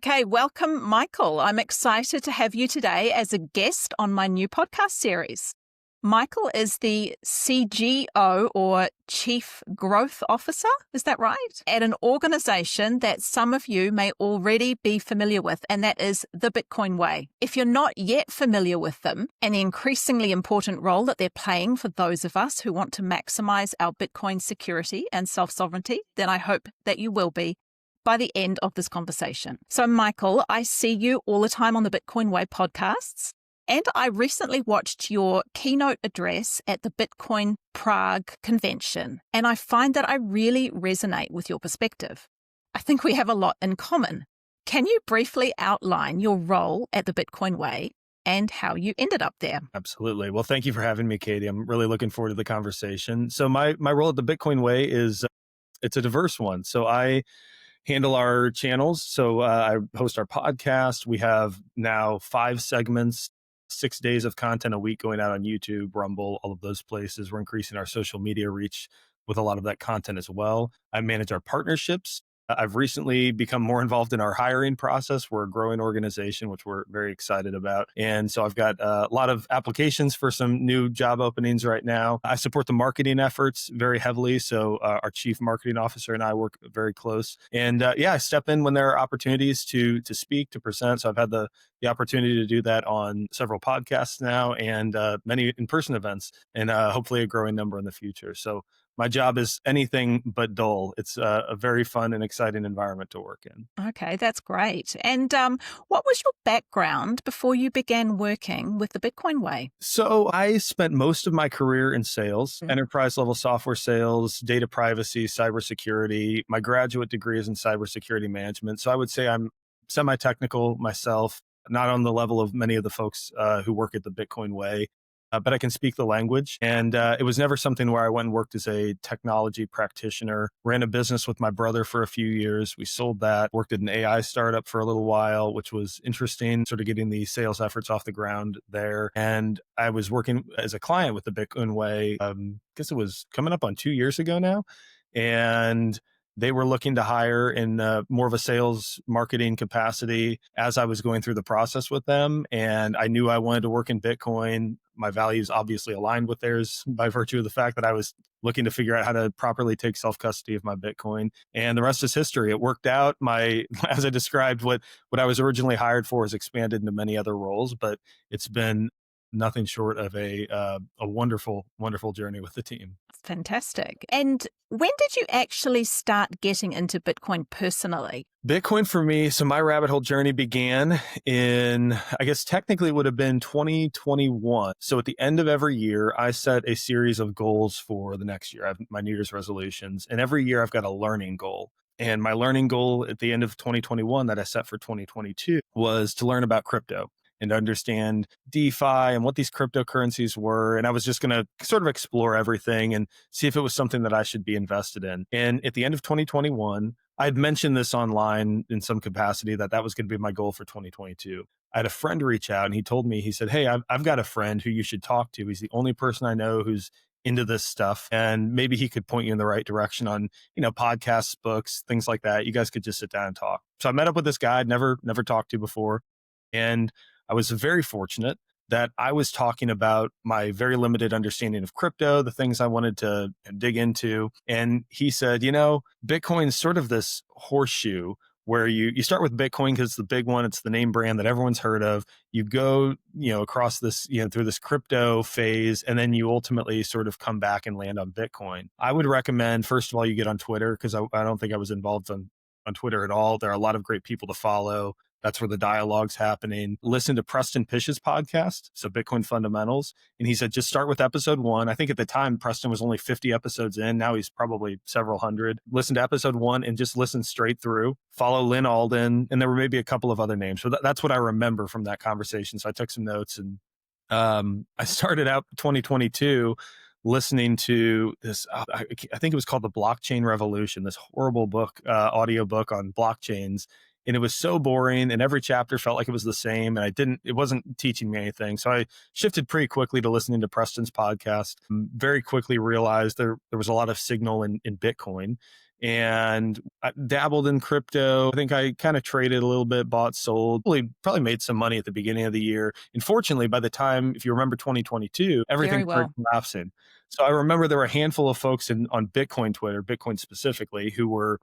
Okay, welcome, Michael. I'm excited to have you today as a guest on my new podcast series. Michael is the CGO or Chief Growth Officer, is that right? At an organization that some of you may already be familiar with, and that is the Bitcoin Way. If you're not yet familiar with them and the increasingly important role that they're playing for those of us who want to maximize our Bitcoin security and self-sovereignty, then I hope that you will be by the end of this conversation. So, Michael, I see you all the time on the Bitcoin Way podcasts, and I recently watched your keynote address at the Bitcoin Prague convention, and I find that I really resonate with your perspective. I think we have a lot in common. Can you briefly outline your role at the Bitcoin Way and how you ended up there? Absolutely. Well, thank you for having me, Katie. I'm really looking forward to the conversation. So my role at the Bitcoin Way is, it's a diverse one. So I handle our channels. So I host our podcast. We have now 5 segments, 6 days of content a week going out on YouTube, Rumble, all of those places. We're increasing our social media reach with a lot of that content as well. I manage our partnerships. I've recently become more involved in our hiring process. We're a growing organization, which we're very excited about. And so I've got a lot of applications for some new job openings right now. I support the marketing efforts very heavily. So our chief marketing officer and I work very close. And I step in when there are opportunities to speak, to present. So I've had the opportunity to do that on several podcasts now and many in-person events, and hopefully a growing number in the future. So my job is anything but dull. It's a very fun and exciting environment to work in. Okay, that's great. And what was your background before you began working with the Bitcoin Way? So I spent most of my career in sales, enterprise level software sales, data privacy, cybersecurity. My graduate degree is in cybersecurity management. So I would say I'm semi-technical myself, not on the level of many of the folks who work at the Bitcoin Way. But I can speak the language. And it was never something where I went and worked as a technology practitioner. Ran a business with my brother for a few years. We sold that, worked at an AI startup for a little while, which was interesting, sort of getting the sales efforts off the ground there. And I was working as a client with the Bitcoin Way, I guess it was coming up on 2 years ago now. And they were looking to hire in more of a sales marketing capacity as I was going through the process with them. And I knew I wanted to work in Bitcoin. My values obviously aligned with theirs by virtue of the fact that I was looking to figure out how to properly take self-custody of my Bitcoin. And the rest is history. It worked out. As I described, what I was originally hired for has expanded into many other roles, but it's been nothing short of a wonderful, wonderful journey with the team. Fantastic. And when did you actually start getting into Bitcoin personally? Bitcoin for me, so my rabbit hole journey began in, I guess technically it would have been 2021. So at the end of every year, I set a series of goals for the next year. I have my New Year's resolutions, and every year I've got a learning goal. And my learning goal at the end of 2021 that I set for 2022 was to learn about crypto and understand DeFi and what these cryptocurrencies were. And I was just going to sort of explore everything and see if it was something that I should be invested in. And at the end of 2021, I'd mentioned this online in some capacity that was going to be my goal for 2022. I had a friend reach out and he told me, he said, "Hey, I've got a friend who you should talk to. He's the only person I know who's into this stuff. And maybe he could point you in the right direction on, podcasts, books, things like that. You guys could just sit down and talk." So I met up with this guy I'd never talked to before. And I was very fortunate that I was talking about my very limited understanding of crypto, the things I wanted to dig into. And he said, Bitcoin's sort of this horseshoe where you start with Bitcoin because it's the big one. It's the name brand that everyone's heard of. You go, across this, through this crypto phase, and then you ultimately sort of come back and land on Bitcoin. I would recommend, first of all, you get on Twitter because I don't think I was involved on Twitter at all. There are a lot of great people to follow. That's where the dialogue's happening. Listen to Preston Pish's podcast, so Bitcoin Fundamentals. And he said, just start with episode 1. I think at the time, Preston was only 50 episodes in. Now he's probably several hundred. Listen to episode 1 and just listen straight through. Follow Lynn Alden. And there were maybe a couple of other names. So that's what I remember from that conversation. So I took some notes and I started out 2022 listening to this, I think it was called The Blockchain Revolution, this horrible book, audio book on blockchains. And it was so boring and every chapter felt like it was the same. And it wasn't teaching me anything. So I shifted pretty quickly to listening to Preston's podcast. Very quickly realized there was a lot of signal in Bitcoin. and I dabbled in crypto. I think I kind of traded a little bit, bought, sold, probably made some money at the beginning of the year. And fortunately, by the time, if you remember 2022, everything Very started well. collapsing. So I remember there were a handful of folks on Bitcoin Twitter, Bitcoin specifically, who were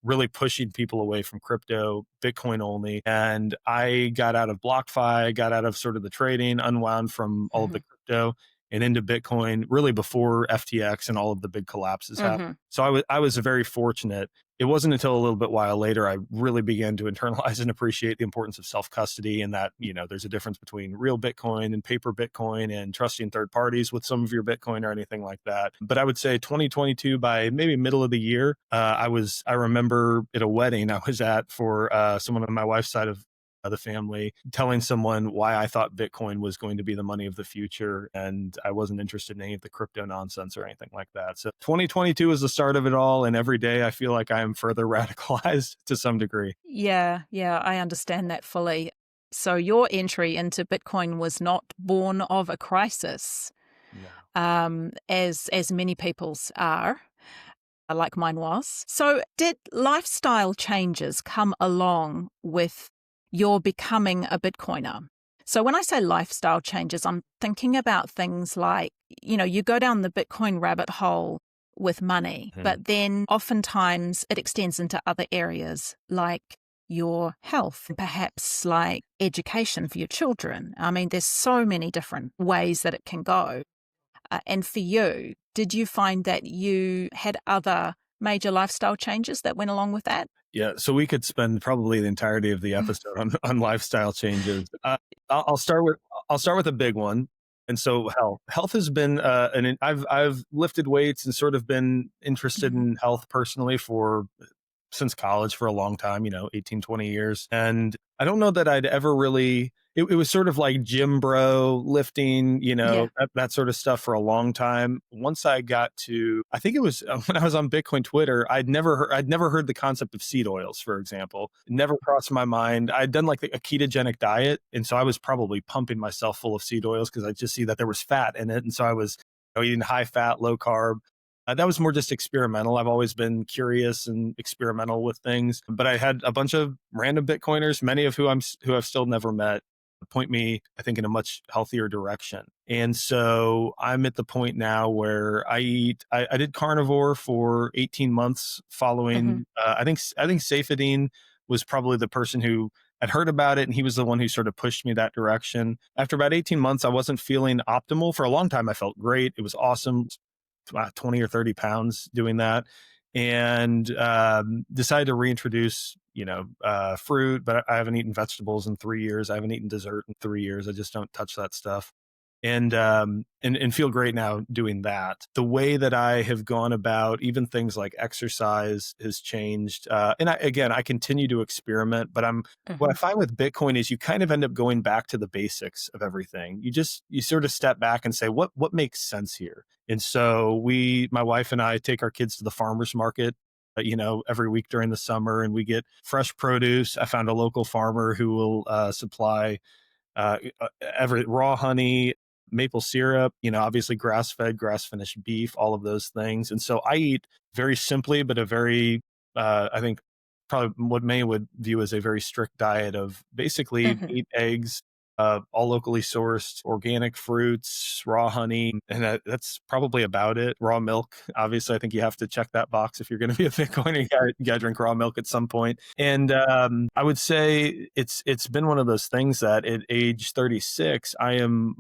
really pushing people away from crypto, Bitcoin only. And I got out of BlockFi, got out of sort of the trading, unwound from all of the Hmm. crypto and into Bitcoin really before FTX and all of the big collapses happened. Hmm. So I was very fortunate. It wasn't until a little bit while later I really began to internalize and appreciate the importance of self-custody, and that, there's a difference between real Bitcoin and paper Bitcoin and trusting third parties with some of your Bitcoin or anything like that. But I would say 2022, by maybe middle of the year, I remember at a wedding I was at for someone on my wife's side of the family, telling someone why I thought Bitcoin was going to be the money of the future, and I wasn't interested in any of the crypto nonsense or anything like that. So 2022 is the start of it all, and every day I feel like I am further radicalized to some degree. Yeah, I understand that fully. So your entry into Bitcoin was not born of a crisis, No. as many people's are, like mine was. So did lifestyle changes come along with your becoming a Bitcoiner? So when I say lifestyle changes, I'm thinking about things like, you go down the Bitcoin rabbit hole with money, but then oftentimes it extends into other areas like your health, perhaps like education for your children. I mean, there's so many different ways that it can go. And for you, did you find that you had other major lifestyle changes that went along with that? Yeah, so we could spend probably the entirety of the episode on lifestyle changes. I'll start with a big one, and so health has been I've lifted weights and sort of been interested Mhm. in health personally for since college for a long time, 18, 20 years. And I don't know that I'd ever really, it was sort of like gym bro lifting, Yeah. that sort of stuff for a long time. Once I got to, I think it was when I was on Bitcoin Twitter, I'd never heard the concept of seed oils, for example. It never crossed my mind. I'd done like a ketogenic diet. And so I was probably pumping myself full of seed oils because I just see that there was fat in it. And so I was eating high fat, low carb. That was more just experimental. I've always been curious and experimental with things, but I had a bunch of random Bitcoiners, many of who I've still never met, point me, I think, in a much healthier direction. And so I'm at the point now where I did carnivore for 18 months Hmm. following, I think Saifedean was probably the person who had heard about it, and he was the one who sort of pushed me that direction. After about 18 months, I wasn't feeling optimal. For a long time, I felt great. It was awesome, 20 or 30 pounds doing that, and decided to reintroduce fruit. But I haven't eaten vegetables in 3 years. I haven't eaten dessert in 3 years. I just don't touch that stuff, and feel great now doing that. The way that I have gone about even things like exercise has changed, and I continue to experiment. But what I Hmm. find with Bitcoin is you kind of end up going back to the basics of everything. You sort of step back and say what makes sense here. And so my wife and I, take our kids to the farmers market, every week during the summer, and we get fresh produce. I found a local farmer who will supply every raw honey, maple syrup, obviously grass fed, grass finished beef, all of those things. And so I eat very simply, but a very, I think, probably what many would view as a very strict diet of basically Hmm. meat, eggs, all locally sourced organic fruits, raw honey, and that's probably about it. Raw milk, obviously, I think you have to check that box if you're going to be a Bitcoiner. You got to drink raw milk at some point. And I would say it's been one of those things that at age 36, I'm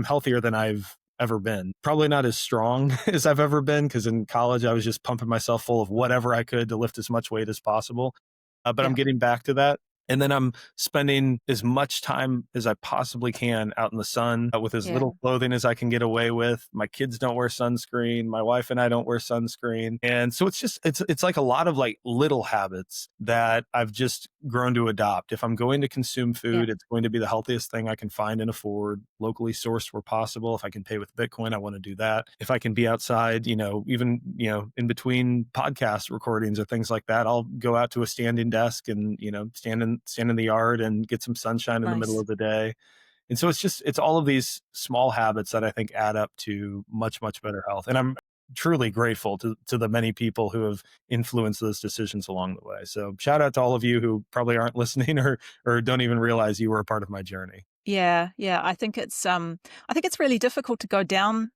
healthier than I've ever been. Probably not as strong as I've ever been, because in college I was just pumping myself full of whatever I could to lift as much weight as possible. But I'm Yeah. getting back to that. And then I'm spending as much time as I possibly can out in the sun, with as Yeah. little clothing as I can get away with. My kids don't wear sunscreen. My wife and I don't wear sunscreen. And so it's like a lot of like little habits that I've just grown to adopt. If I'm going to consume Yeah. food, it's going to be the healthiest thing I can find and afford, locally sourced where possible. If I can pay with Bitcoin, I want to do that. If I can be outside, even, in between podcast recordings or things like that, I'll go out to a standing desk and, stand in the yard and get some sunshine in the middle Nice. of the day. And so it's all of these small habits that I think add up to much, much better health. And truly grateful to the many people who have influenced those decisions along the way. So shout out to all of you who probably aren't listening or don't even realize you were a part of my journey. Yeah, yeah. I think it's really difficult to go down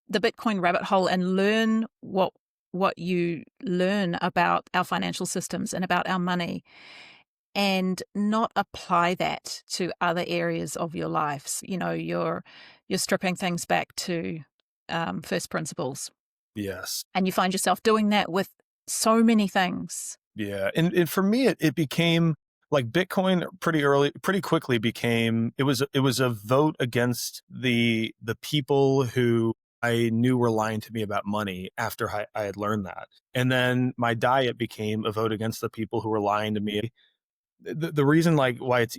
the Bitcoin rabbit hole and learn what you learn about our financial systems and about our money, and not apply that to other areas of your lives. You know, you're stripping things back to first principles, Yes. and you find yourself doing that with so many things. Yeah. And for me, it became like Bitcoin pretty quickly became, it was a vote against the people who I knew were lying to me about money after I had learned that. And then my diet became a vote against the people who were lying to me. The reason like why it's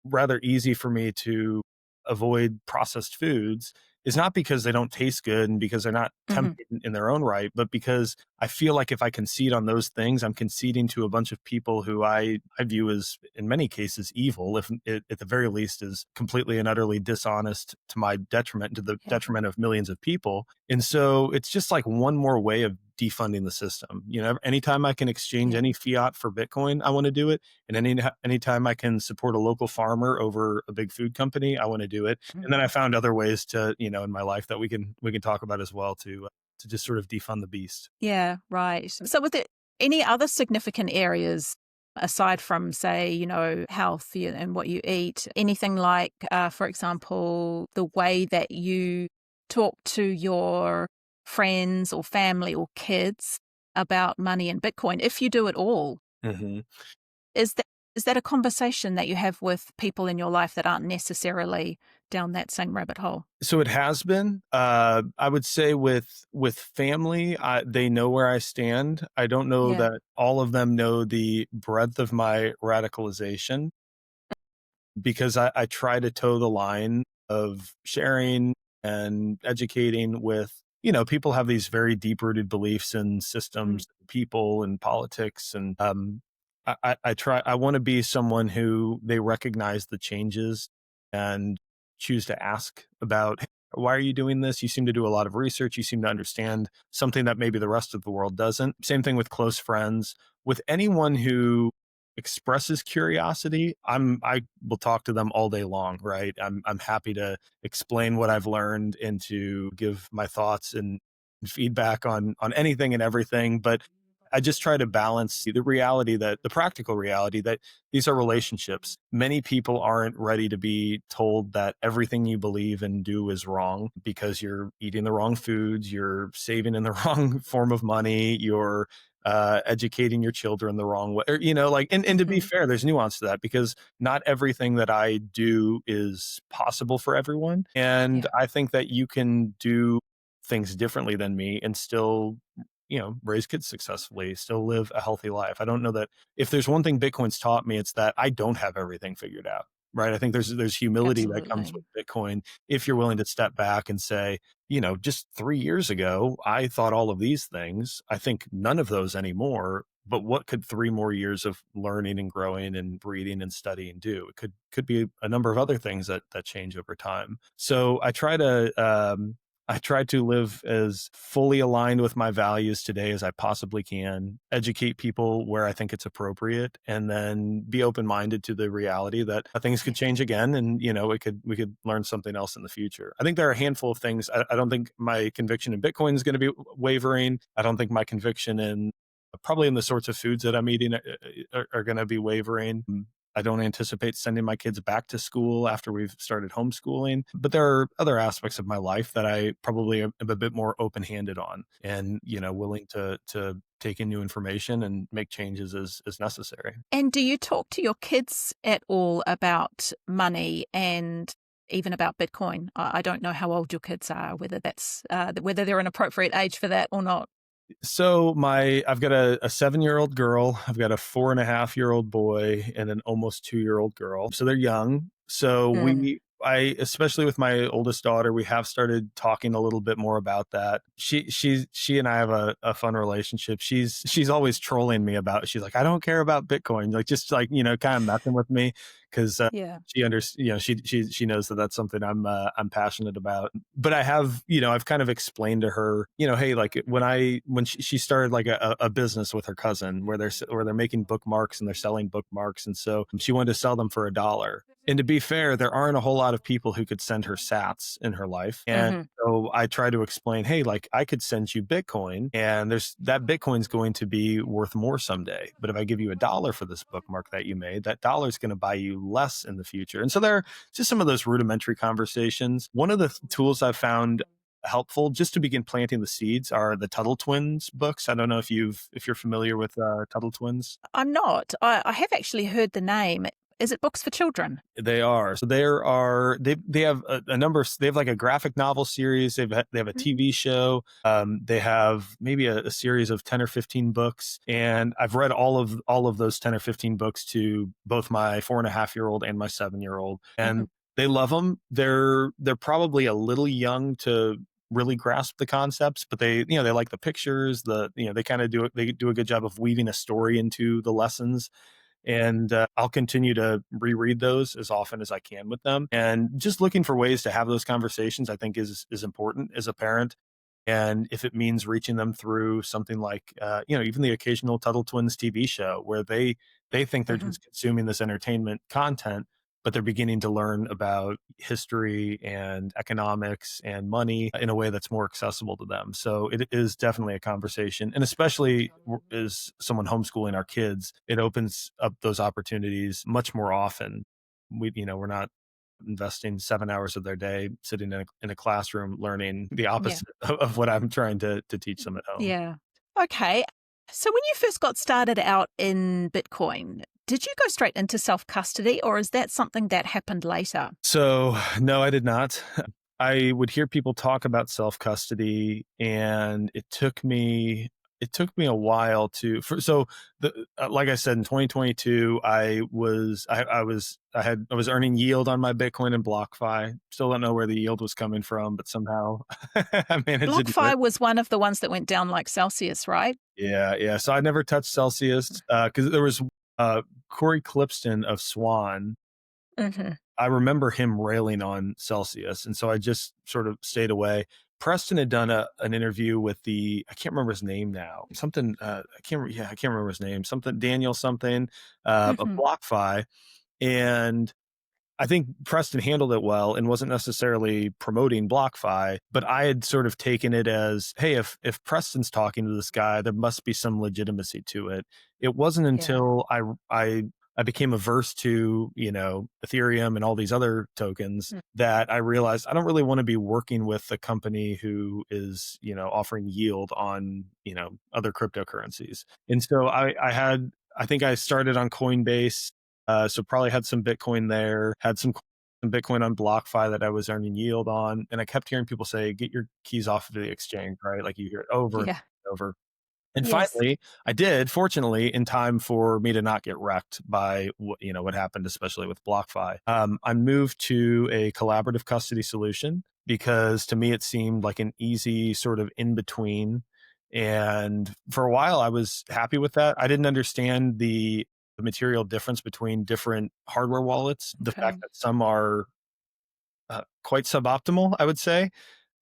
rather easy for me to avoid processed foods is not because they don't taste good and because they're not Hmm. tempting in their own right, but because I feel like if I concede on those things, I'm conceding to a bunch of people who I view as, in many cases, evil, if it, at the very least, is completely and utterly dishonest to my detriment, to the Yeah, detriment of millions of people. And so it's just like one more way of defunding the system. You know, anytime I can exchange yeah. any fiat for Bitcoin, I want to do it. And anytime I can support a local farmer over a big food company, I want to do it. And then I Mhm. found other ways to, in my life that we can talk about as well to just sort of defund the beast. Yeah, right. So, with it, any other significant areas aside from, say, health and what you eat? Anything like, for example, the way that you talk to your friends or family or kids about money and Bitcoin, if you do at all? Hmm. Is that a conversation that you have with people in your life that aren't necessarily down that same rabbit hole? So it has been. I would say with family, they know where I stand. I don't know Yeah. that all of them know the breadth of my radicalization, because I try to toe the line of sharing and educating with, people have these very deep rooted beliefs in Mm. systems, people and politics. And I want to be someone who they recognize the changes and choose to ask about, "Hey, why are you doing this? You seem to do a lot of research. You seem to understand something that maybe the rest of the world doesn't." Same thing with close friends. With anyone who expresses curiosity, I will talk to them all day long, right? I'm happy to explain what I've learned and to give my thoughts and feedback on anything and everything. But I just try to balance the practical reality that these are relationships. Many people aren't ready to be told that everything you believe and do is wrong because you're eating the wrong foods, you're saving in the wrong form of money, you're educating your children the wrong way, or, like, and to be Mhm. fair, there's nuance to that because not everything that I do is possible for everyone. And Yeah. I think that you can do things differently than me and still, raise kids successfully, still live a healthy life. I don't know that if there's one thing Bitcoin's taught me, it's that I don't have everything figured out. Right. I think there's humility that comes Absolutely. with Bitcoin if you're willing to step back and say, just 3 years ago, I thought all of these things. I think none of those anymore. But what could 3 more years of learning and growing and reading and studying do? It could be a number of other things that change over time. So I try to live as fully aligned with my values today as I possibly can, educate people where I think it's appropriate, and then be open-minded to the reality that things could Yeah. change again, and we could learn something else in the future. I think there are a handful of things. I don't think my conviction in Bitcoin is going to be wavering. I don't think my conviction in probably in the sorts of foods that I'm eating are going to be wavering. I don't anticipate sending my kids back to school after we've started homeschooling, but there are other aspects of my life that I probably am a bit more open-handed on, and willing to take in new information and make changes as necessary. And do you talk to your kids at all about money and even about Bitcoin? I don't know how old your kids are, whether they're an appropriate age for that or not. So I've got a 7-year-old girl, I've got a 4.5-year-old boy, and an almost 2-year-old girl. So they're young. So Mm. especially with my oldest daughter, we have started talking a little bit more about that. She and I have a fun relationship. She's always trolling me about. She's like, I don't care about Bitcoin, like just like kind of messing with me because Yeah. she knows that that's something I'm passionate about. But I have, I've kind of explained to her, hey, like when she started like a business with her cousin where they're making bookmarks and they're selling bookmarks, and so she wanted to sell them for $1. And to be fair, there aren't a whole lot of people who could send her sats in her life. And Hmm. so I try to explain, hey, like I could send you Bitcoin and that Bitcoin's going to be worth more someday. But if I give you $1 for this bookmark that you made, that dollar is going to buy you less in the future. And so there are just some of those rudimentary conversations. One of the tools I've found helpful just to begin planting the seeds are the Tuttle Twins books. I don't know if you're familiar with Tuttle Twins. I'm not. I have actually heard the name. Is it books for children? They are. So they have a number of, they have like a graphic novel series. They have a TV show. They have maybe a series of 10 or 15 books. And I've read all of those 10 or 15 books to both my 4.5-year-old and my 7-year-old. And they love them. They're probably a little young to really grasp the concepts, but they like the pictures, they kind of they do a good job of weaving a story into the lessons. And I'll continue to reread those as often as I can with them. And just looking for ways to have those conversations, I think is important as a parent. And if it means reaching them through something like, even the occasional Tuttle Twins TV show where they think they're just consuming this entertainment content, but they're beginning to learn about history and economics and money in a way that's more accessible to them. So it is definitely a conversation. And especially as someone homeschooling our kids, it opens up those opportunities much more often. We're not investing 7 hours of their day sitting in a classroom learning the Yeah. opposite of what I'm trying to teach them at home. Yeah. Okay. So when you first got started out in Bitcoin, did you go straight into self-custody, or is that something that happened later? So, no, I did not. I would hear people talk about self-custody, and it took me a while like I said, in 2022, I was earning yield on my Bitcoin and BlockFi. Still don't know where the yield was coming from, but somehow I managed to do it. BlockFi was one of the ones that went down like Celsius, right? Yeah, yeah. So I never touched Celsius because there was Corey Clipston of Swan. Hmm. I remember him railing on Celsius, and so I just sort of stayed away. Preston had done an interview with I can't remember his name now, something, I can't remember his name, something, Daniel something, of Hmm. BlockFi. And I think Preston handled it well and wasn't necessarily promoting BlockFi, but I had sort of taken it as, hey, if Preston's talking to this guy, there must be some legitimacy to it. It wasn't Yeah. until I became averse to, Ethereum and all these other tokens that I realized I don't really want to be working with a company who is, offering yield on, other cryptocurrencies. And so I think I started on Coinbase. So probably had some Bitcoin there, had some Bitcoin on BlockFi that I was earning yield on. And I kept hearing people say, get your keys off of the exchange, right? Like you hear it over and Yeah. over. And Yes. finally, I did, fortunately, in time for me to not get wrecked by what happened, especially with BlockFi. I moved to a collaborative custody solution because to me it seemed like an easy sort of in between. And for a while, I was happy with that. I didn't understand the material difference between different hardware wallets. The Okay. fact that some are quite suboptimal, I would say,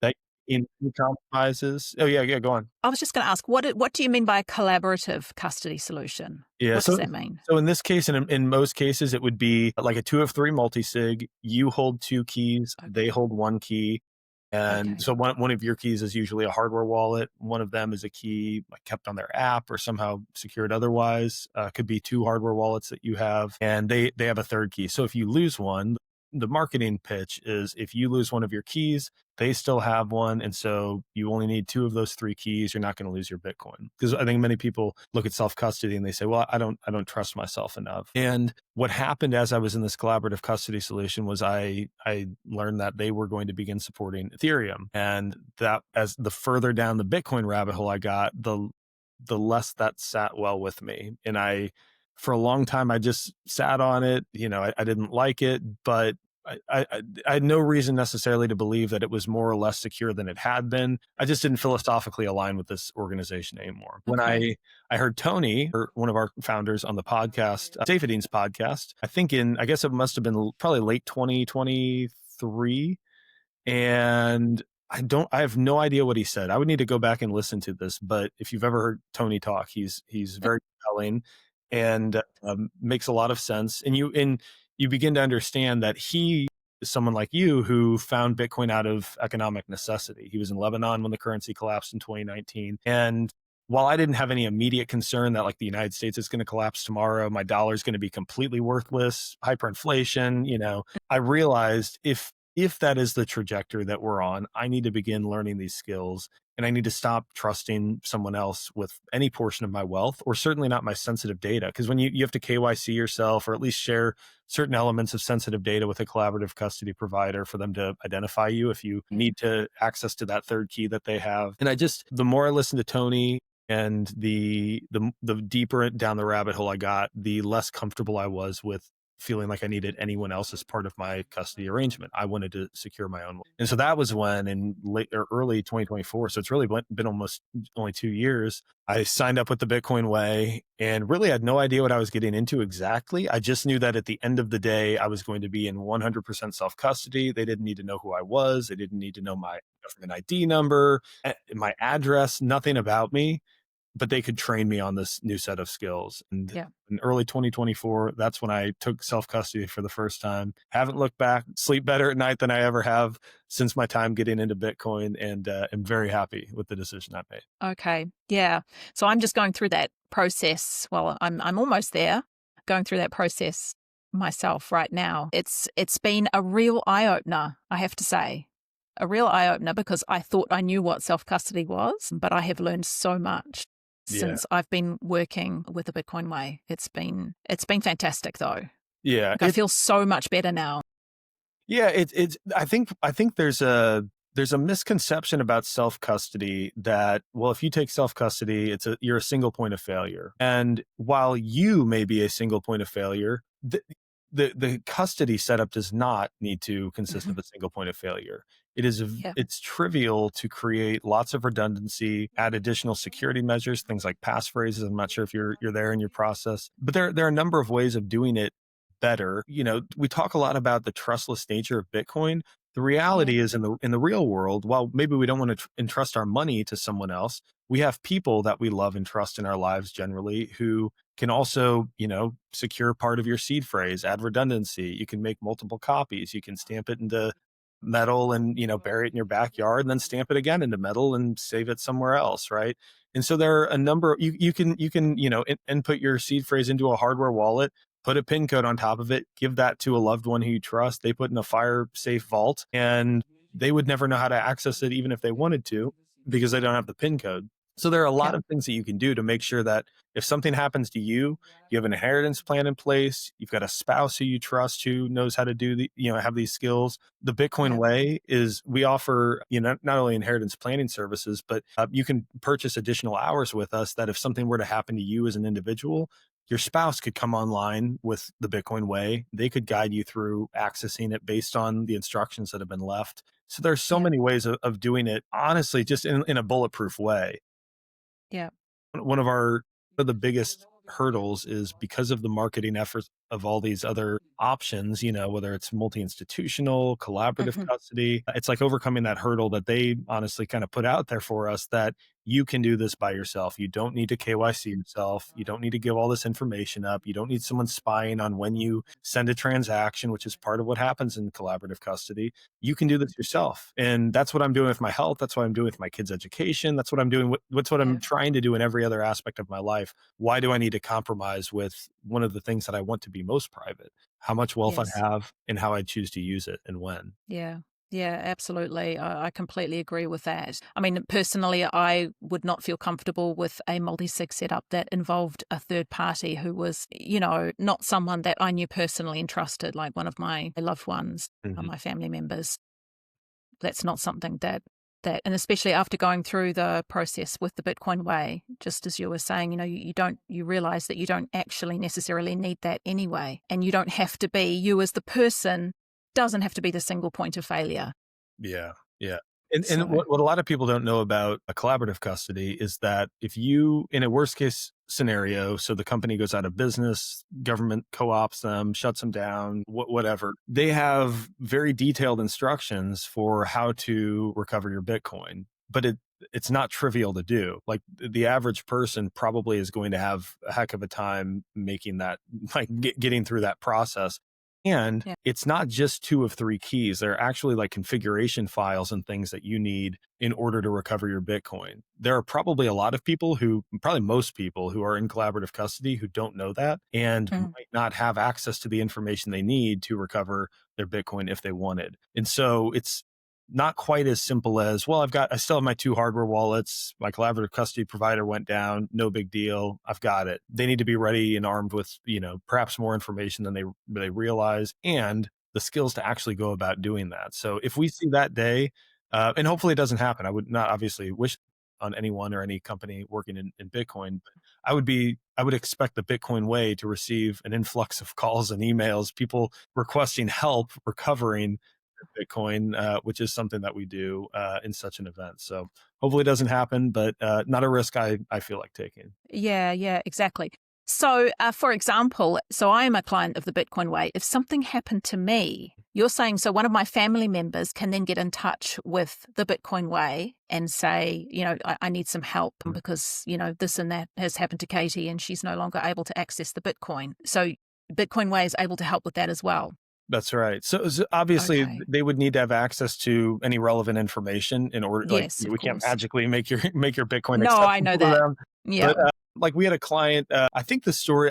that in compromises. Oh yeah, yeah. Go on. I was just going to ask, what do you mean by a collaborative custody solution? Yeah. What does So, that mean? so in this case, and in most cases, it would be like a 2 of 3 multi-sig. You hold 2 keys, they Okay. hold 1 key. And Okay. so one of your keys is usually a hardware wallet. One of them is a key like kept on their app or somehow secured otherwise. Could be 2 hardware wallets that you have, and they have a third key. So if you lose one, the marketing pitch is if you lose one of your keys, they still have one, and so you only need 2 of those 3 keys. You're not going to lose your Bitcoin. Because I think many people look at self custody and they say, "Well, I don't trust myself enough." And what happened as I was in this collaborative custody solution was I learned that they were going to begin supporting Ethereum, and that as the further down the Bitcoin rabbit hole I got, the less that sat well with me, and for a long time I just sat on it. I didn't like it, but I had no reason necessarily to believe that it was more or less secure than it had been. I just didn't philosophically align with this organization anymore. When Okay. I heard Tony, or one of our founders, on the podcast, Safedine's podcast, I guess it must have been probably late 2023. And I have no idea what he said. I would need to go back and listen to this, but if you've ever heard Tony talk, he's very compelling and makes a lot of sense. And you begin to understand that he is someone like you who found Bitcoin out of economic necessity. He was in Lebanon when the currency collapsed in 2019. And while I didn't have any immediate concern that like the United States is going to collapse tomorrow, my dollar is going to be completely worthless, hyperinflation, I realized if that is the trajectory that we're on, I need to begin learning these skills, and I need to stop trusting someone else with any portion of my wealth, or certainly not my sensitive data. Because when you have to KYC yourself, or at least share certain elements of sensitive data with a collaborative custody provider for them to identify you if you need to access to that third key that they have. And the more I listen to Tony, and the deeper down the rabbit hole I got, the less comfortable I was with feeling like I needed anyone else as part of my custody arrangement. I wanted to secure my own. And so that was when in late or early 2024, so it's really been almost only 2 years, I signed up with the Bitcoin Way and really had no idea what I was getting into exactly. I just knew that at the end of the day, I was going to be in 100% self-custody. They didn't need to know who I was. They didn't need to know my government ID number, my address, nothing about me, but they could train me on this new set of skills. And in early 2024, that's when I took self-custody for the first time. Haven't looked back, sleep better at night than I ever have since my time getting into Bitcoin, and am very happy with the decision I made. Okay. Yeah. So I'm just going through that process. Well, I'm almost there, going through that process myself right now. It's been a real eye-opener, I have to say. A real eye-opener, because I thought I knew what self-custody was, but I have learned so much since I've been working with the Bitcoin Way. It's been fantastic though. Yeah. Like I feel so much better now. Yeah, I think there's a misconception about self-custody that, well, if you take self-custody, you're a single point of failure. And while you may be a single point of failure, the custody setup does not need to consist of a single point of failure. It's trivial to create lots of redundancy, add additional security measures, things like passphrases. I'm not sure if you're there in your process, but there are a number of ways of doing it better. We talk a lot about the trustless nature of Bitcoin. The reality is in the real world, while maybe we don't want to entrust our money to someone else, we have people that we love and trust in our lives generally who can also, secure part of your seed phrase, add redundancy. You can make multiple copies. You can stamp it into metal and, bury it in your backyard, and then stamp it again into metal and save it somewhere else. Right. And so there are a number, you can, input your seed phrase into a hardware wallet, put a PIN code on top of it, give that to a loved one who you trust. They put in a fire safe vault, and they would never know how to access it even if they wanted to, because they don't have the PIN code. So there are a lot of things that you can do to make sure that if something happens to you, you have an inheritance plan in place. You've got a spouse who you trust who knows how to do have these skills. The Bitcoin Way is, we offer, not only inheritance planning services, but you can purchase additional hours with us that if something were to happen to you as an individual, your spouse could come online with the Bitcoin Way. They could guide you through accessing it based on the instructions that have been left. So there's so many ways of doing it, honestly, just in a bulletproof way. Yeah. One of the biggest hurdles is because of the marketing efforts of all these other options, whether it's multi-institutional, collaborative custody, it's like overcoming that hurdle that they honestly kind of put out there for us, that you can do this by yourself. You don't need to KYC yourself. You don't need to give all this information up. You don't need someone spying on when you send a transaction, which is part of what happens in collaborative custody. You can do this yourself. And that's what I'm doing with my health. That's what I'm doing with my kids' education. That's what I'm doing. What's what I'm trying to do in every other aspect of my life. Why do I need to compromise with one of the things that I want to be most private? How much wealth I have and how I choose to use it and when. Yeah. Yeah, absolutely. I completely agree with that. I mean, personally, I would not feel comfortable with a multi-sig setup that involved a third party who was, not someone that I knew personally and trusted, like one of my loved ones, my family members. That's not something that, and especially after going through the process with the Bitcoin Way, just as you were saying, you realize that you don't actually necessarily need that anyway. And you don't have to be, you as the person doesn't have to be the single point of failure. Yeah. Yeah. And So, what a lot of people don't know about a collaborative custody is that if you, in a worst case scenario, so the company goes out of business, government co-ops them, shuts them down, whatever, they have very detailed instructions for how to recover your Bitcoin. But it's not trivial to do. Like the average person probably is going to have a heck of a time making that, like getting through that process. And yeah. it's not just 2 of 3 keys. There are actually like configuration files and things that you need in order to recover your Bitcoin. There are probably a lot of people probably most people who are in collaborative custody who don't know that and Mm. might not have access to the information they need to recover their Bitcoin if they wanted. And so it's not quite as simple as, well, I still have my 2 hardware wallets. My collaborative custody provider went down. No big deal. I've got it. They need to be ready and armed with, perhaps more information than they realize and the skills to actually go about doing that. So if we see that day, and hopefully it doesn't happen, I would not obviously wish on anyone or any company working in Bitcoin, but I would expect the Bitcoin way to receive an influx of calls and emails, people requesting help recovering Bitcoin, which is something that we do in such an event. So hopefully it doesn't happen, but not a risk I feel like taking. Yeah, exactly. So, for example, so I am a client of the Bitcoin Way. If something happened to me, you're saying so one of my family members can then get in touch with the Bitcoin Way and say, I need some help because, this and that has happened to Katie and she's no longer able to access the Bitcoin. So Bitcoin Way is able to help with that as well. That's right. So obviously Okay. they would need to have access to any relevant information in order, like Yes, of we can't course. magically make your Bitcoin No, I know accessible to that. them. Yeah. But like we had a client, I think the story,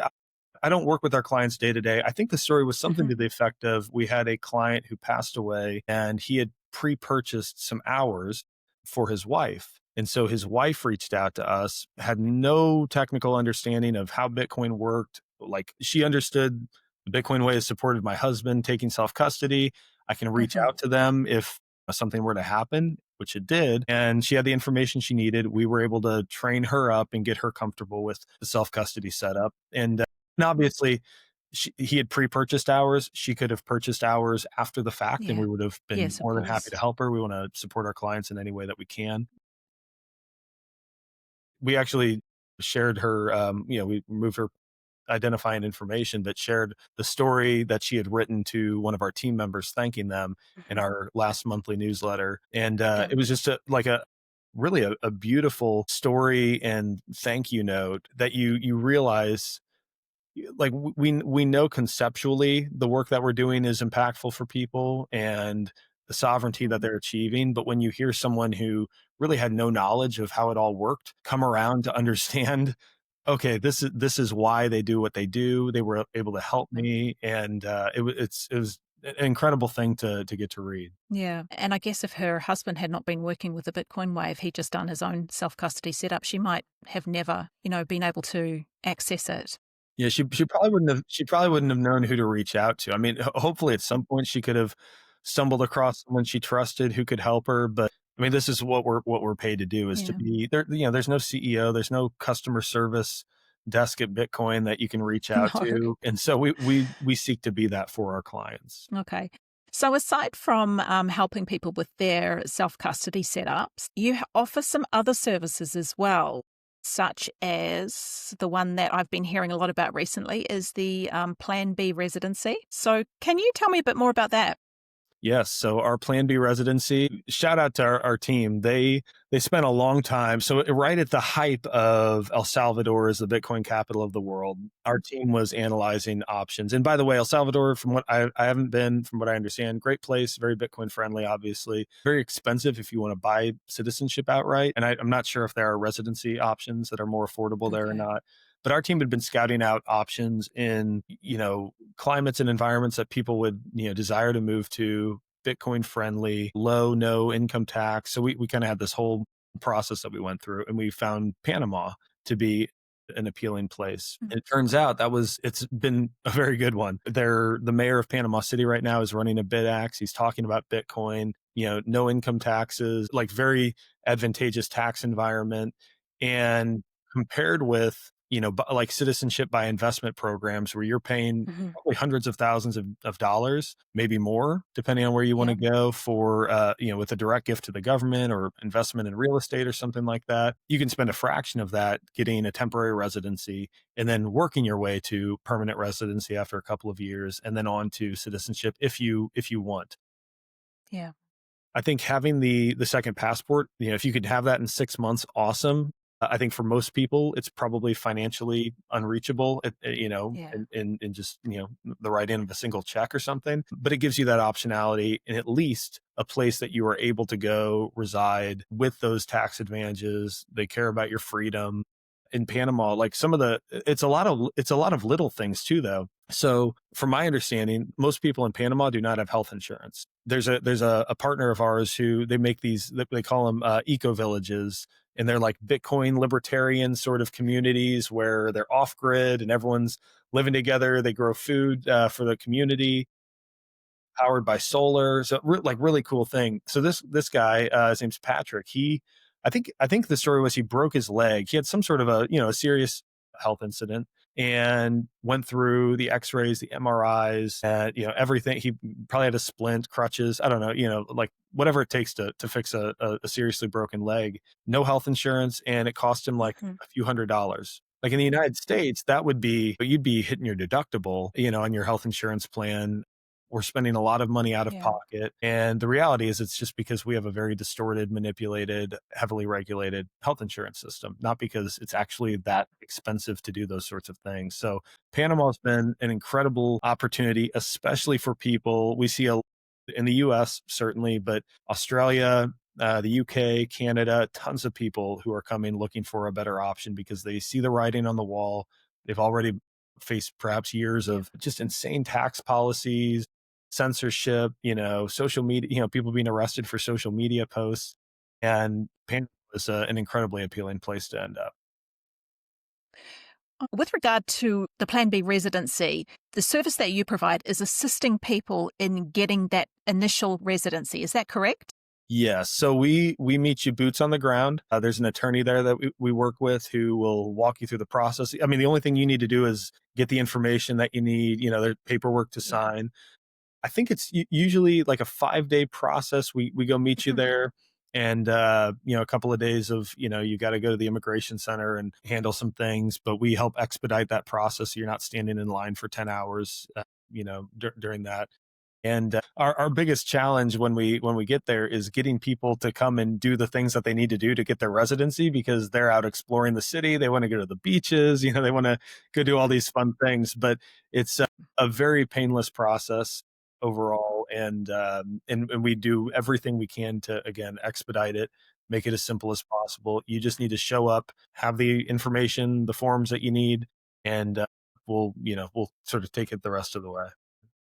I don't work with our clients day to day. I think the story was something Hmm. to the effect of we had a client who passed away and he had pre-purchased some hours for his wife. And so his wife reached out to us, had no technical understanding of how Bitcoin worked. Like she understood the Bitcoin way has supported my husband taking self custody. I can reach Hmm. out to them if something were to happen, which it did. And she had the information she needed. We were able to train her up and get her comfortable with the self custody setup. And obviously, he had pre-purchased hours. She could have purchased hours after the fact, and Yeah. we would have been Yes, of more than happy course. to help her. We want to support our clients in any way that we can. We actually shared her, we removed her identifying information, but shared the story that she had written to one of our team members, thanking them in Hmm. our last monthly newsletter. And Yeah. it was just really a beautiful story and thank you note that you realize like we know conceptually the work that we're doing is impactful for people and the sovereignty that Mhm. they're achieving, but when you hear someone who really had no knowledge of how it all worked come around to understand, okay, this is why they do what they do, they were able to help me, and it was an incredible thing to get to read. Yeah. And I guess if her husband had not been working with the Bitcoin Way, if he'd just done his own self custody setup, she might have never, been able to access it. Yeah, she probably wouldn't have known who to reach out to. I mean, hopefully at some point she could have stumbled across someone she trusted who could help her, but I mean, this is what we're paid to do is to Yeah. be there. There's no CEO, there's no customer service desk at Bitcoin that you can reach out No. to, and so we seek to be that for our clients. Okay. So, aside from helping people with their self custody setups, you offer some other services as well, such as the one that I've been hearing a lot about recently is the Plan B residency. So, can you tell me a bit more about that? Yes. So our Plan B residency, shout out to our team. They spent a long time. So right at the hype of El Salvador as the Bitcoin capital of the world, our team was analyzing options. And by the way, El Salvador, from what I haven't been, from what I understand, great place, very Bitcoin friendly, obviously. Very expensive if you want to buy citizenship outright. And I'm not sure if there are residency options that are more affordable there or Okay. not. But our team had been scouting out options in, climates and environments that people would, desire to move to, Bitcoin friendly, low, no income tax. So we kind of had this whole process that we went through and we found Panama to be an appealing place. Mm. It turns out it's been a very good one. The mayor of Panama City right now is running a BitX. He's talking about Bitcoin, no income taxes, like very advantageous tax environment. And compared with like citizenship by investment programs where you're paying Hmm. probably hundreds of thousands of dollars, maybe more, depending on where you want Yeah. to go for, with a direct gift to the government or investment in real estate or something like that. You can spend a fraction of that getting a temporary residency and then working your way to permanent residency after a couple of years and then on to citizenship if you want. Yeah. I think having the second passport, if you could have that in 6 months, awesome. I think for most people, it's probably financially unreachable, Yeah. in just, the write in of a single check or something, but it gives you that optionality and at least a place that you are able to go reside with those tax advantages. They care about your freedom. In Panama, like it's a lot of little things too, though. So from my understanding, most people in Panama do not have health insurance. There's a partner of ours who they make these, they call them eco villages, and they're like Bitcoin libertarian sort of communities where they're off grid and everyone's living together. They grow food for the community, powered by solar. So like really cool thing. So this guy, his name's Patrick. I think the story was he broke his leg. He had some sort of a serious health incident and went through the X-rays, the MRIs, and everything. He probably had a splint, crutches. I don't know. Like whatever it takes to fix a seriously broken leg. No health insurance, and it cost him like Hmm. a few $100s. Like in the United States, that would be you'd be hitting your deductible, on your health insurance plan. We're spending a lot of money out of Yeah. pocket. And the reality is it's just because we have a very distorted, manipulated, heavily regulated health insurance system, not because it's actually that expensive to do those sorts of things. So Panama has been an incredible opportunity, especially for people we see in the US, certainly, but Australia, the UK, Canada, tons of people who are coming looking for a better option because they see the writing on the wall. They've already faced perhaps years Yeah. of just insane tax policies, censorship, social media, people being arrested for social media posts. And Panama was an incredibly appealing place to end up. With regard to the Plan B residency, the service that you provide is assisting people in getting that initial residency. Is that correct? Yes. So we meet you boots on the ground. There's an attorney there that we work with who will walk you through the process. I mean, the only thing you need to do is get the information that you need, there's paperwork to Yeah. sign. I think it's usually like a 5-day process. We go meet you Mhm. there, and a couple of days of you got to go to the immigration center and handle some things, but we help expedite that process so you're not standing in line for 10 hours, during that. And our biggest challenge when we get there is getting people to come and do the things that they need to do to get their residency because they're out exploring the city. They want to go to the beaches, they want to go do all these fun things. But it's a very painless process overall, and we do everything we can to again expedite it, make it as simple as possible. You just need to show up, have the information, the forms that you need, and we'll sort of take it the rest of the way.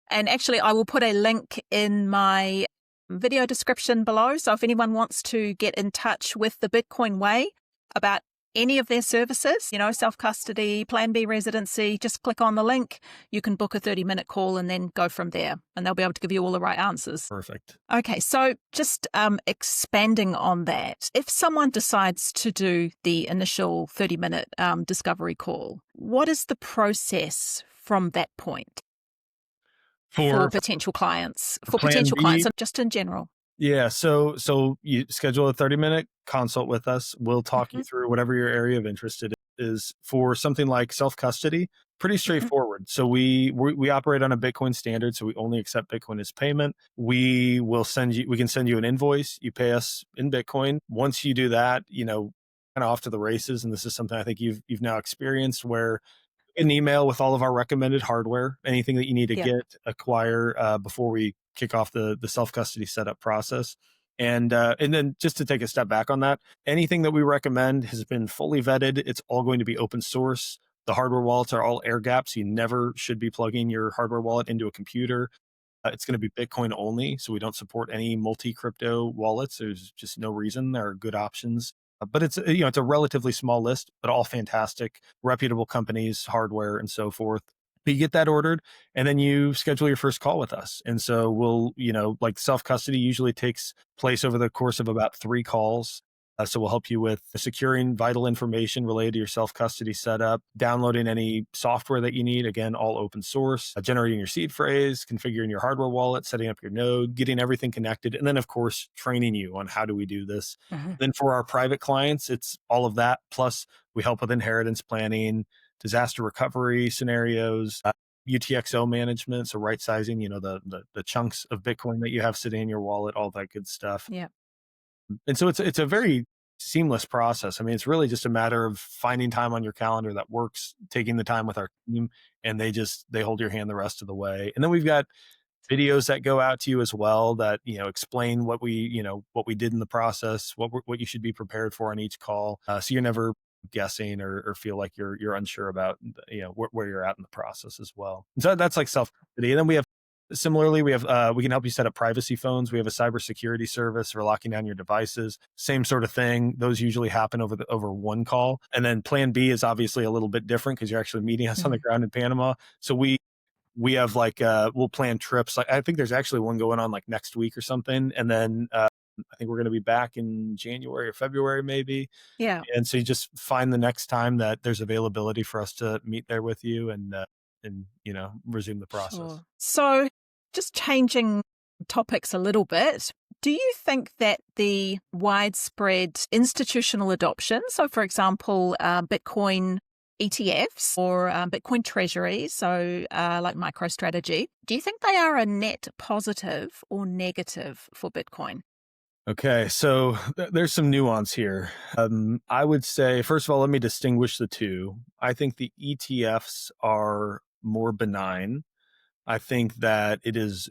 And actually, I will put a link in my video description below. So if anyone wants to get in touch with the Bitcoin Way about any of their services, self custody, Plan B residency, just click on the link. You can book a 30-minute call and then go from there. And they'll be able to give you all the right answers. Perfect. Okay, so just expanding on that, if someone decides to do the initial 30-minute discovery call, what is the process from that point? For For potential clients, Plan B, just in general. yeah. So you schedule a 30-minute consult with us. We'll talk you Mhm, through whatever your area of interest it is. For something like self custody, pretty mhm. straightforward. So we operate on a Bitcoin standard, so we only accept Bitcoin as payment. We can send you an invoice. You pay us in Bitcoin. Once you do that, kind of off to the races. And this is something I think you've now experienced where an email with all of our recommended hardware, anything that you need to Yeah. acquire before we kick off the self custody setup process. And then just to take a step back on that, anything that we recommend has been fully vetted. It's all going to be open source. The hardware wallets are all air gapped. You never should be plugging your hardware wallet into a computer. It's going to be Bitcoin only, so we don't support any multi-crypto wallets. There's just no reason. There are good options, but it's a relatively small list, but all fantastic, reputable companies, hardware, and so forth. But you get that ordered, and then you schedule your first call with us. And so we'll, like self custody usually takes place over the course of about 3 calls. So we'll help you with securing vital information related to your self-custody setup, downloading any software that you need, again, all open source, generating your seed phrase, configuring your hardware wallet, setting up your node, getting everything connected, and then, of course, training you on how do we do this. Mhm. Then for our private clients, it's all of that. Plus, we help with inheritance planning, disaster recovery scenarios, UTXO management, so right sizing, the chunks of Bitcoin that you have sitting in your wallet, all that good stuff. Yeah. And so it's a very seamless process. I mean, it's really just a matter of finding time on your calendar that works, taking the time with our team, and they hold your hand the rest of the way. And then we've got videos that go out to you as well that explain what we did in the process, what you should be prepared for on each call, so you're never guessing or feel like you're unsure about where you're at in the process as well. And so that's like self custody. And then we can help you set up privacy phones. We have a cybersecurity service for locking down your devices. Same sort of thing. Those usually happen over one call. And then plan B is obviously a little bit different because you're actually meeting us on the Mhm. ground in Panama. So we have we'll plan trips. Like I think there's actually one going on like next week or something. And then I think we're going to be back in January or February maybe. Yeah. And so you just find the next time that there's availability for us to meet there with you and resume the process. Sure. So, just changing topics a little bit, do you think that the widespread institutional adoption, so for example, Bitcoin ETFs or Bitcoin treasury, so like MicroStrategy, do you think they are a net positive or negative for Bitcoin? Okay, so there's some nuance here. I would say, first of all, let me distinguish the two. I think the ETFs are more benign. I think that it is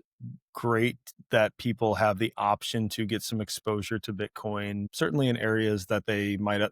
great that people have the option to get some exposure to Bitcoin, certainly in areas that they might,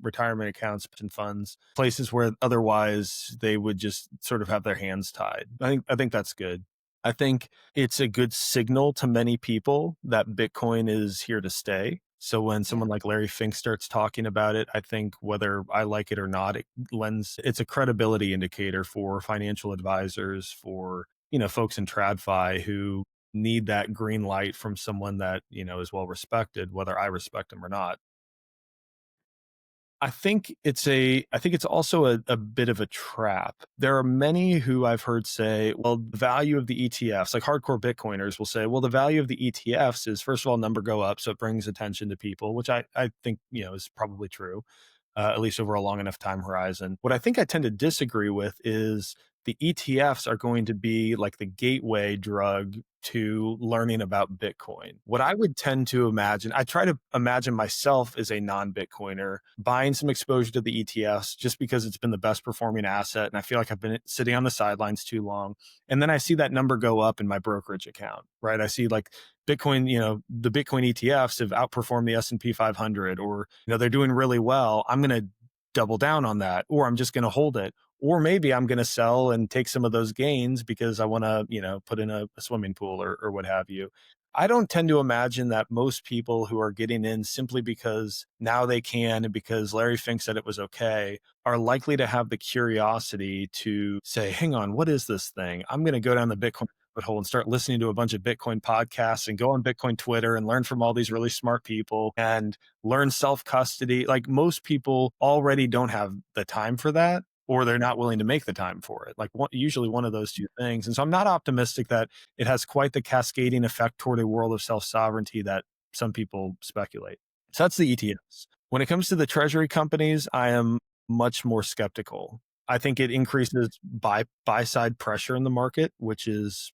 retirement accounts, pension funds, places where otherwise they would just sort of have their hands tied. I think that's good. I think it's a good signal to many people that Bitcoin is here to stay. So when Yeah. someone like Larry Fink starts talking about it, I think whether I like it or not, it's a credibility indicator for financial advisors, for folks in TradFi who need that green light from someone that is well respected, whether I respect them or not. I think it's also a bit of a trap. There are many who I've heard say, well, the value of the ETFs, like hardcore Bitcoiners will say, well, the value of the ETFs is, first of all, number go up, so it brings attention to people, which I think is probably true, at least over a long enough time horizon. What I think I tend to disagree with is the ETFs are going to be like the gateway drug to learning about Bitcoin. What I would tend to imagine, I try to imagine myself as a non-Bitcoiner buying some exposure to the ETFs just because it's been the best performing asset. And I feel like I've been sitting on the sidelines too long. And then I see that number go up in my brokerage account, right? I see like Bitcoin, the Bitcoin ETFs have outperformed the S&P 500, or, they're doing really well. I'm going to double down on that, or I'm just going to hold it. Or maybe I'm going to sell and take some of those gains because I want to, put in a swimming pool or what have you. I don't tend to imagine that most people who are getting in simply because now they can and because Larry Fink said it was okay are likely to have the curiosity to say, hang on, what is this thing? I'm going to go down the Bitcoin rabbit hole and start listening to a bunch of Bitcoin podcasts and go on Bitcoin Twitter and learn from all these really smart people and learn self custody. Like most people already don't have the time for that, or they're not willing to make the time for it. Like usually one of those two things. And so I'm not optimistic that it has quite the cascading effect toward a world of self-sovereignty that some people speculate. So that's the ETFs. When it comes to the treasury companies, I am much more skeptical. I think it increases buy side pressure in the market, which is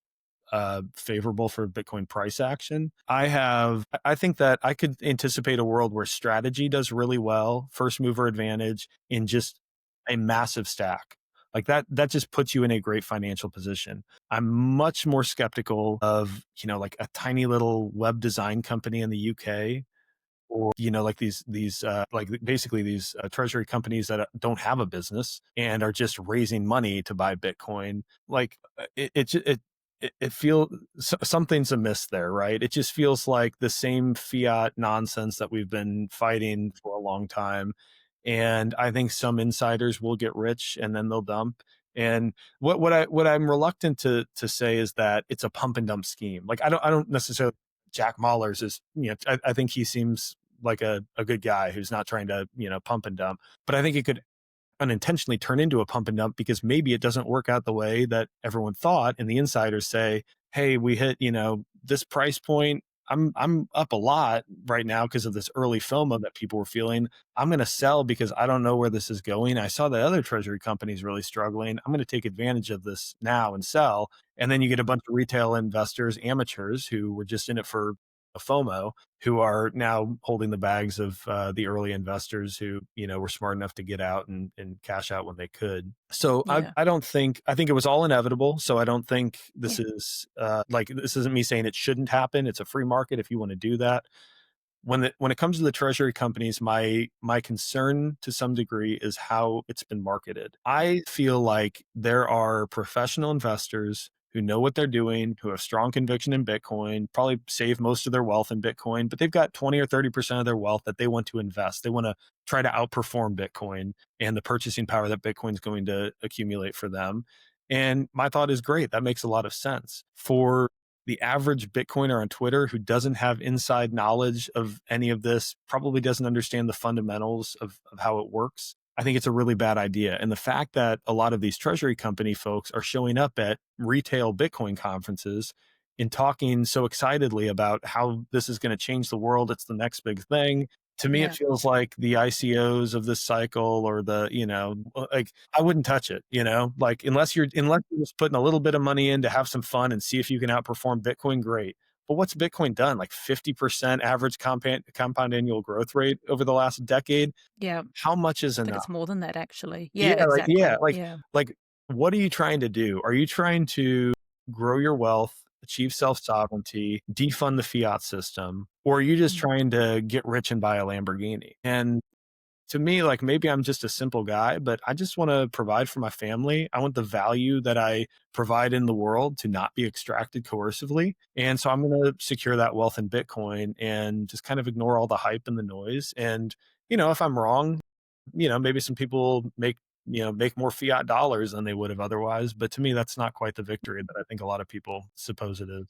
favorable for Bitcoin price action. I think that I could anticipate a world where strategy does really well, first mover advantage in just a massive stack. Like that just puts you in a great financial position. I'm much more skeptical of, like a tiny little web design company in the UK, or like these like basically these treasury companies that don't have a business and are just raising money to buy Bitcoin. Like it feels something's amiss there, right? It just feels like the same fiat nonsense that we've been fighting for a long time. And I think some insiders will get rich and then they'll dump. And what I'm reluctant to say is that it's a pump and dump scheme. Like I don't necessarily Jack Mahler's is, I think he seems like a good guy who's not trying to, pump and dump. But I think it could unintentionally turn into a pump and dump because maybe it doesn't work out the way that everyone thought. And the insiders say, hey, we hit, this price point. I'm up a lot right now because of this early FOMO that people were feeling. I'm going to sell because I don't know where this is going. I saw the other treasury companies really struggling. I'm going to take advantage of this now and sell. And then you get a bunch of retail investors, amateurs who were just in it for a FOMO, who are now holding the bags of the early investors who, were smart enough to get out and cash out when they could. So Yeah. I think it was all inevitable. So I don't think this Yeah. is this isn't me saying it shouldn't happen. It's a free market if you want to do that. When it comes to the treasury companies, my concern to some degree is how it's been marketed. I feel like there are professional investors who know what they're doing, who have strong conviction in Bitcoin, probably save most of their wealth in Bitcoin, but they've got 20 or 30% of their wealth that they want to invest. They want to try to outperform Bitcoin and the purchasing power that Bitcoin's going to accumulate for them. And my thought is great. That makes a lot of sense. For the average Bitcoiner on Twitter who doesn't have inside knowledge of any of this, probably doesn't understand the fundamentals of how it works. I think it's a really bad idea. And the fact that a lot of these treasury company folks are showing up at retail Bitcoin conferences and talking so excitedly about how this is going to change the world, it's the next big thing. To me, it Yeah. feels like the ICOs of this cycle, or like I wouldn't touch it, like unless you're just putting a little bit of money in to have some fun and see if you can outperform Bitcoin, great. But what's Bitcoin done? Like 50% average compound annual growth rate over the last decade. Yeah. How much is I think enough? it's more than that, actually. Yeah, Yeah, exactly. like Yeah. like what are you trying to do? Are you trying to grow your wealth, achieve self-sovereignty, defund the fiat system, or are you just Mm. trying to get rich and buy a Lamborghini? And to me, like maybe I'm just a simple guy, but I just want to provide for my family. I want the value that I provide in the world to not be extracted coercively. And so I'm going to secure that wealth in Bitcoin and just kind of ignore all the hype and the noise. And, if I'm wrong, maybe some people make more fiat dollars than they would have otherwise. But to me, that's not quite the victory that I think a lot of people suppose it is.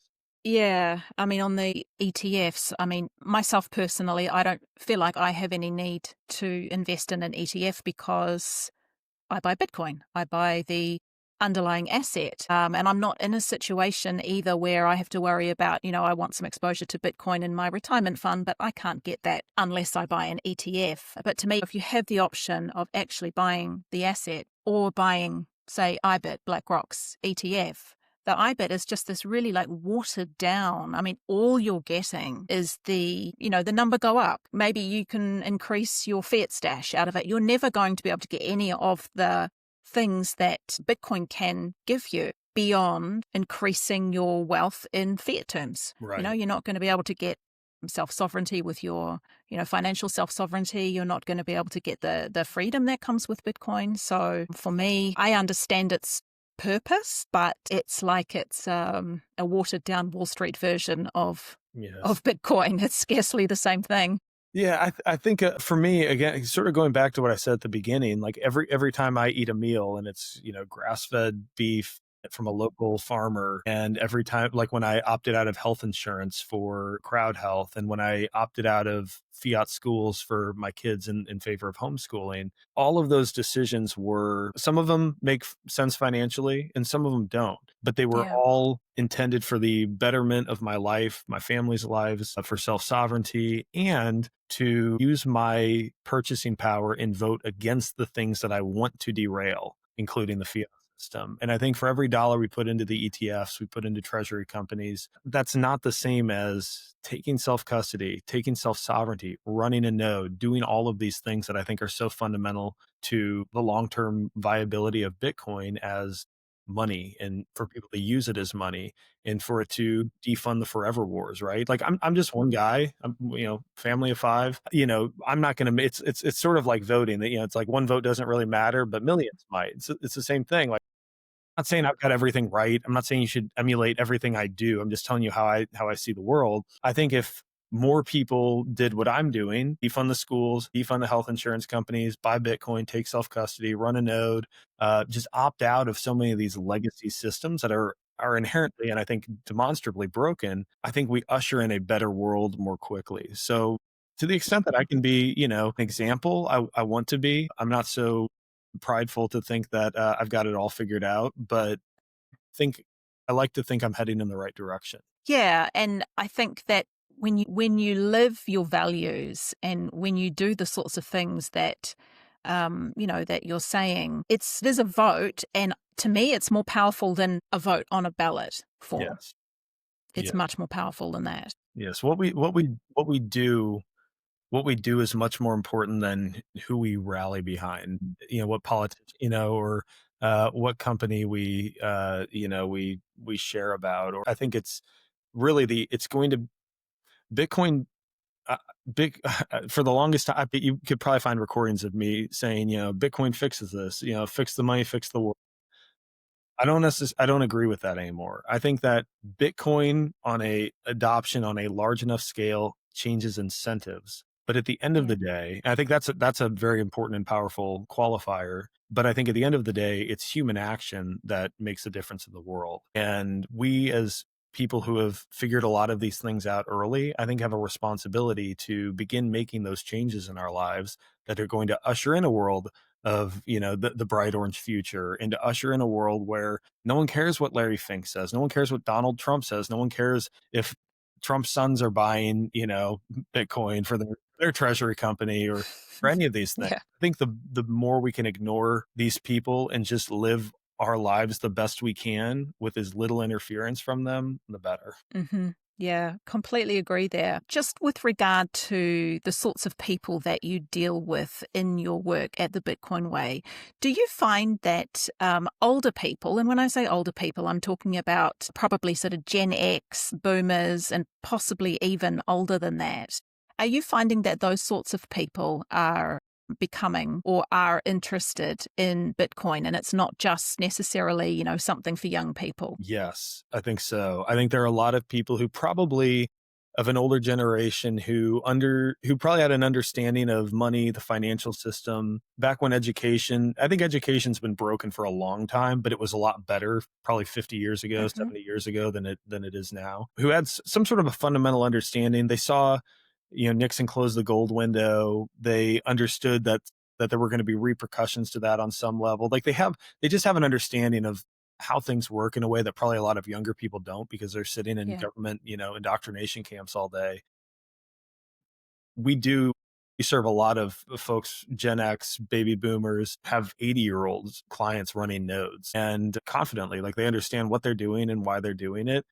Yeah, I mean, on the ETFs, I mean, myself personally, I don't feel like I have any need to invest in an ETF because I buy Bitcoin. I buy the underlying asset. And I'm not in a situation either where I have to worry about, I want some exposure to Bitcoin in my retirement fund, but I can't get that unless I buy an ETF. But to me, if you have the option of actually buying the asset or buying, say, IBIT, BlackRock's ETF, the IBIT is just this really like watered down. I mean, all you're getting is the number go up. Maybe you can increase your fiat stash out of it. You're never going to be able to get any of the things that Bitcoin can give you beyond increasing your wealth in fiat terms. Right. You're not going to be able to get self-sovereignty with your, financial self-sovereignty. You're not going to be able to get the freedom that comes with Bitcoin. So for me, I understand its purpose, but it's like it's a watered down Wall Street version of Yes. Bitcoin. It's scarcely the same thing. Yeah, I think for me, again, sort of going back to what I said at the beginning, like every time I eat a meal and it's grass fed beef from a local farmer, and every time, like when I opted out of health insurance for Crowd Health, and when I opted out of fiat schools for my kids in favor of homeschooling, all of those decisions were, some of them make sense financially and some of them don't, but they were Yeah. all intended for the betterment of my life, my family's lives, for self-sovereignty, and to use my purchasing power and vote against the things that I want to derail, including the fiat system. And I think for every dollar we put into the ETFs, we put into treasury companies, that's not the same as taking self-custody, taking self-sovereignty, running a node, doing all of these things that I think are so fundamental to the long-term viability of Bitcoin as money, and for people to use it as money, and for it to defund the forever wars, right? Like I'm just one guy. I'm, family of five. I'm not going to. It's sort of like voting. That it's like one vote doesn't really matter, but millions might. It's the same thing. Like, I'm not saying I've got everything right. I'm not saying you should emulate everything I do. I'm just telling you how I see the world. I think if more people did what I'm doing, defund the schools, defund the health insurance companies, buy Bitcoin, take self-custody, run a node, just opt out of so many of these legacy systems that are inherently, and I think demonstrably broken, I think we usher in a better world more quickly. So To the extent that I can be, an example, I want to be. I'm not so prideful to think that I've got it all figured out, but think I like to think I'm heading in the right direction. Yeah, and I think that when you live your values and when you do the sorts of things that that you're saying, there's a vote, and to me, it's more powerful than a vote on a ballot form. Yes. It's Yeah. much more powerful than that. Yes. What we do is much more important than who we rally behind. What politics, or what company we share about. Or I think it's really it's going to Bitcoin. Big For the longest time, you could probably find recordings of me saying, Bitcoin fixes this. Fix the money, fix the world. I don't agree with that anymore. I think that Bitcoin on a adoption on a large enough scale changes incentives. But at the end of Yeah. the day, I think that's a very important and powerful qualifier. But I think at the end of the day, it's human action that makes a difference in the world. And we as people who have figured a lot of these things out early, I think have a responsibility to begin making those changes in our lives that are going to usher in a world of the bright orange future, and to usher in a world where no one cares what Larry Fink says, no one cares what Donald Trump says, no one cares if Trump's sons are buying Bitcoin for their treasury company, or for any of these things. Yeah. I think the more we can ignore these people and just live our lives the best we can with as little interference from them, the better. Mm-hmm. Yeah, completely agree there. Just with regard to the sorts of people that you deal with in your work at the Bitcoin Way, do you find that older people, and when I say older people, I'm talking about probably sort of Gen X, boomers, and possibly even older than that, are you finding that those sorts of people are becoming or are interested in Bitcoin, and it's not just necessarily, something for young people? Yes, I think so. I think there are a lot of people who probably of an older generation who probably had an understanding of money, the financial system, back when I think education's been broken for a long time, but it was a lot better probably 50 years ago, Hmm. 70 years ago than it is now. Who had some sort of a fundamental understanding. They saw, Nixon close the gold window. They understood that there were going to be repercussions to that on some level. Like they just have an understanding of how things work in a way that probably a lot of younger people don't, because they're sitting in Yeah. government, indoctrination camps all day. We do we serve a lot of folks, Gen X, baby boomers, have 80-year-olds clients running nodes, and confidently, like, they understand what they're doing and why they're doing it.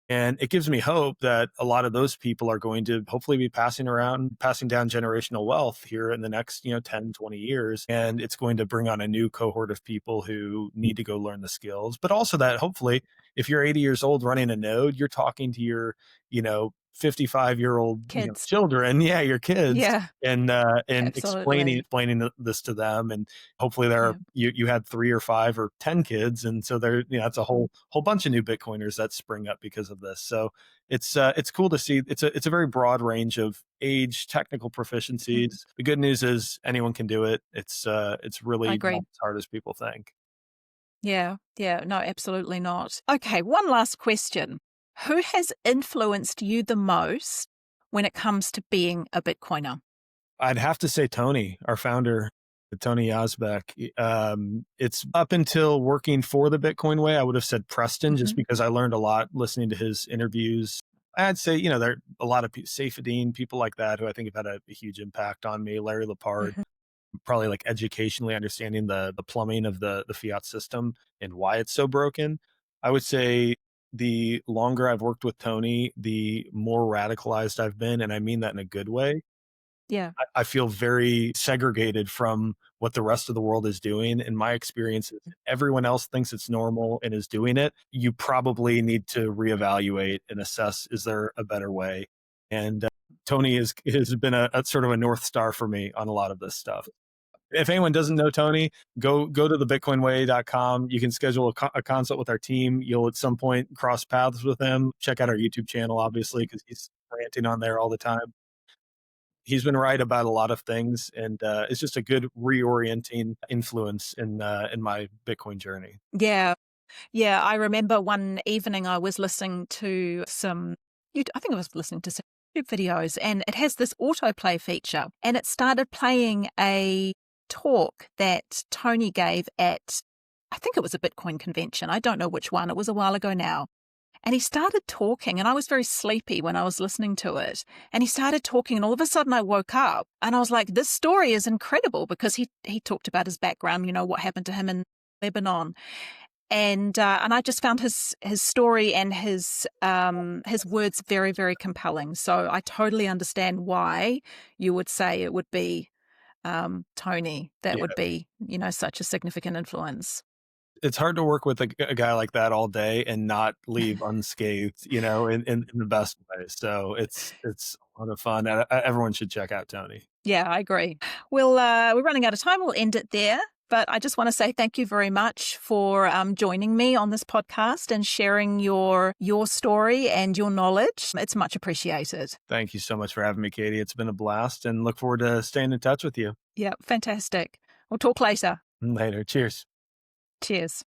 And it gives me hope that a lot of those people are going to hopefully be passing down generational wealth here in the next, 10, 20 years. And it's going to bring on a new cohort of people who need to go learn the skills. But also that hopefully, if you're 80 years old running a node, you're talking to your, 55-year-old, Kids. children. Yeah, your kids. Yeah, And explaining absolutely. this to them, and hopefully there are, Yeah. you had 3 or 5 or 10 kids, and so there, that's a whole bunch of new Bitcoiners that spring up because of this. So it's cool to see. It's a very broad range of age, technical Mhm. proficiencies. The good news is anyone can do it. It's I really not agree. as hard as people think. Yeah, yeah, no, absolutely not. Okay, one last question. Who has influenced you the most when it comes to being a Bitcoiner? I'd have to say Tony, our founder, Tony Yazbek. It's up until working for the Bitcoin Way, I would have said Preston, just Hmm. because I learned a lot listening to his interviews. I'd say, there are a lot of Saifedean, people like that, who I think have had a huge impact on me. Larry Lepard, Hmm. probably like educationally understanding the plumbing of the fiat system and why it's so broken. I would say the longer I've worked with Tony, the more radicalized I've been. And I mean that in a good way. Yeah. I feel very segregated from what the rest of the world is doing. In my experience, if everyone else thinks it's normal and is doing it, you probably need to reevaluate and assess, is there a better way? And Tony has been a sort of a North Star for me on a lot of this stuff. If anyone doesn't know Tony, go to the bitcoinway.com. You can schedule a consult with our team. You'll at some point cross paths with him. Check out our YouTube channel, obviously, because he's ranting on there all the time. He's been right about a lot of things, and it's just a good reorienting influence in my Bitcoin journey. Yeah. Yeah. I remember one evening I was listening to I think I was listening to some YouTube videos, and it has this autoplay feature. And it started playing a talk that Tony gave at, I think it was a Bitcoin convention. I don't know which one. It was a while ago now. And he started talking, and I was very sleepy when I was listening to it. And he started talking, and all of a sudden I woke up and I was like, this story is incredible, because he talked about his background, what happened to him in Lebanon. And I just found his story and his words very, very compelling. So I totally understand why you would say it would be Tony that would be, such a significant influence. It's hard to work with a guy like that all day and not leave unscathed, in the best way. So it's a lot of fun. Everyone should check out Tony. Yeah, I agree. Well, we're running out of time. We'll end it there. But I just want to say thank you very much for joining me on this podcast and sharing your story and your knowledge. It's much appreciated. Thank you so much for having me, Katie. It's been a blast, and look forward to staying in touch with you. Yeah, fantastic. We'll talk later. Later. Cheers. Cheers.